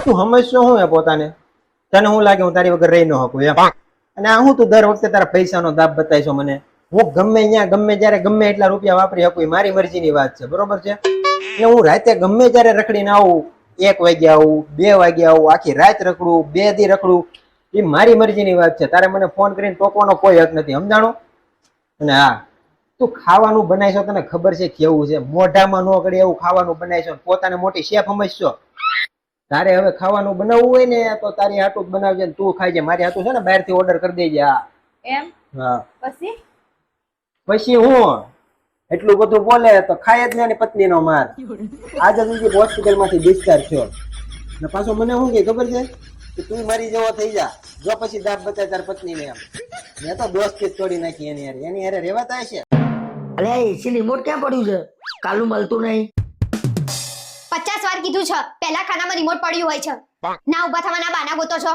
તું સમજશો હું એ પોતાને? તને હું લાગે હું તારી વગર રહી ન શકું એમ? અને આ હું તું દર વખતે તારા પૈસાનો દાબ બતાવીશો મને? હું ગમે ત્યાં ગમે ત્યારે ગમે એટલા રૂપિયા વાપરી શકું, એ મારી મરજીની વાત છે, બરોબર છે? એટલે હું રાતે ગમે ત્યારે રખડીને આવું, 1 વાગે આવું, 2 વાગે આવું, આખી રાત રખડું, 2 દી રખડું, એ મારી મરજીની વાત છે. તારે મને ફોન કરીને ટોકવાનો કોઈ હક નથી, સમજાણો? અને હા, તું ખાવાનું બનાવીશો તને ખબર છે કેવું છે? મોઢામાં ન કરે એવું ખાવાનું બનાવીશો, પોતાને મોટી શેફ સમજશો. તારે હવે ખાવાનું બનાવવું હોય ને તો તારી હાટું જ બનાવજે, તું ખાઈજે. મારી હાટું છે ને બહારથી ઓર્ડર કરી દેજે. હા એમ? હા. પછી હું એટલું બધું બોલે તો ખાય જ ને એની પત્નીનો માર. આજે જ હોસ્પિટલ માંથી ડિસ્ચાર્જ થયો ને પાછો મને શું કે ખબર છે કે તું મારી જેવો થઈ જા, જો પછી દાબ બતાય તાર પત્નીને. એમ મેં તો દોસ્તી તોડી નાખી એની હારે રહેવાતા હશે. અલે આ એસી રિમોટ ક્યાં પડ્યું છે? કાલું મળતું નહીં. 50 વાર કીધું છે, પહેલા ખાનામાં રિમોટ પડ્યું હોય છે. ના ઉભા થવાના બાના ગોતો છો.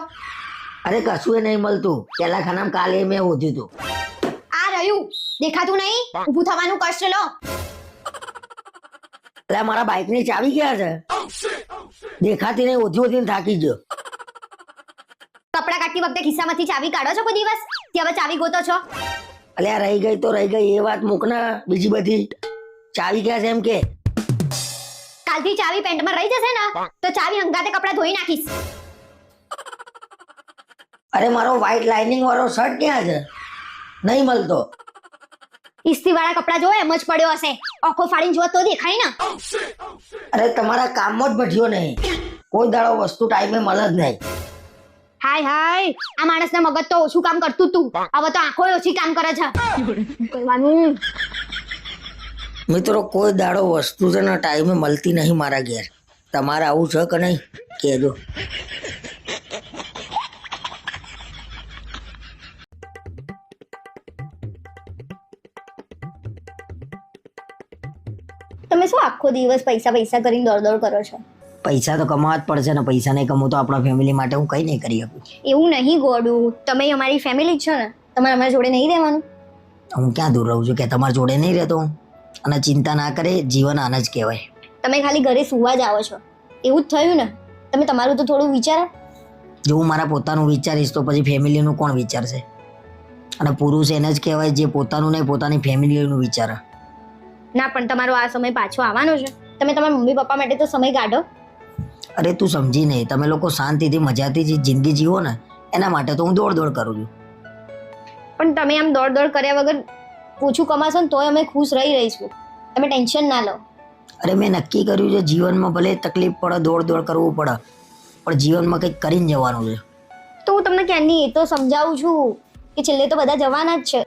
અરે કશું નહીં મળતું. પેલા ખાનામાં કાલે મેં ઓધ્યું હતું. આ રહ્યું, દેખાતું નહીં? ઊભું થવાનું કષ્ટ લો. અરે મારા બાઇક ની ચાવી ક્યાં છે? દેખાતી નહીં, ઓધી ઓધીને થાકી ગયો. કપડા કાઢતી વખતે ખિસ્સામાંથી ચાવી કાઢો છો કોઈ દિવસ? કે હવે ચાવી ગોતો છો? અલે આ રહી ગઈ તો રહી ગઈ, એ વાત મૂક ને. બીજી બધી ચાવી ક્યાં છે એમ કે? કાલથી ચાવી પેન્ટમાં રહી જશે ને તો ચાવી હંગાતે કપડા ધોઈ નાખીશ. અરે મારો વ્હાઈટ લાઇનિંગ વાળો શર્ટ ક્યાં છે? નહીં મળતો. ઇસ્ત્રી વાળા કપડા જો એમ જ પડ્યો હશે, આંખો ફાડીને જો તો દેખાય ને. અરે તમારા કામમાં જ ભઠ્યો નહીં. કોઈ દાડો વસ્તુ ટાઈમે મળે જ નહીં. હાય હાય, આ માણસના મગજ તો ઓછું કામ કરતું તું, હવે તો આંખો ઓછી કામ કરે છે. કરવાનું મિત્રો, કોઈ દાડો વસ્તુ છે ને ટાઈમે મળતી નહીં મારા ઘેર. તમારે આવું છે કે નહીં કહેજો. તમે શું આખો દિવસ પૈસા પૈસા કરીને દોડ કરો છો? પૈસા તો કમાવા જ પડશે ને. પૈસા નહીં કમાવું તો આપણા ફેમિલી માટે હું કંઈ નહીં કરી શકું. એવું નહીં ગોડું, તમે અમારી ફેમિલી જ છો ને, તમારે અમારા જોડે નહીં રહેવાનું? હું ક્યાં દૂર રહું છું કે તમારા જોડે નહીં રહેતો? અને ચિંતા ના કરે, જીવન આને જ કહેવાય. તમે ખાલી ઘરે સુવા જ આવો છો, એવું જ થયું ને? તમે તમારું તો થોડું વિચારો. જો હું મારા પોતાનું વિચારીશ તો પછી ફેમિલીનું કોણ વિચારશે? અને પુરુષ એને જ કહેવાય જે પોતાનું નહીં પોતાની ફેમિલીનું વિચારે. ના, પણ તમારો આ સમય પાછો આવવાનો છે. તમે તમારા મમ્મી પપ્પા માટે તો સમય કાઢો. અરે તું સમજી નહીં. તમે લોકો શાંતિથી મજાથી જે જિંદગી જીવો ને એના માટે તો હું દોડ દોડ કરું છું. પણ તમે આમ દોડ દોડ કર્યા વગર ઓછું કમાશો ને તોય અમે ખુશ રહી રહીશું. તમે ટેન્શન ના લો. અરે મેં નક્કી કર્યું છે જીવનમાં ભલે તકલીફ પડે, દોડ દોડ કરવું પડે, પણ જીવનમાં કંઈક કરીને જવાનું છે. તો હું તમને ક્યારની એ તો સમજાવું છું કે છેલ્લે તો બધા જવાના જ છે.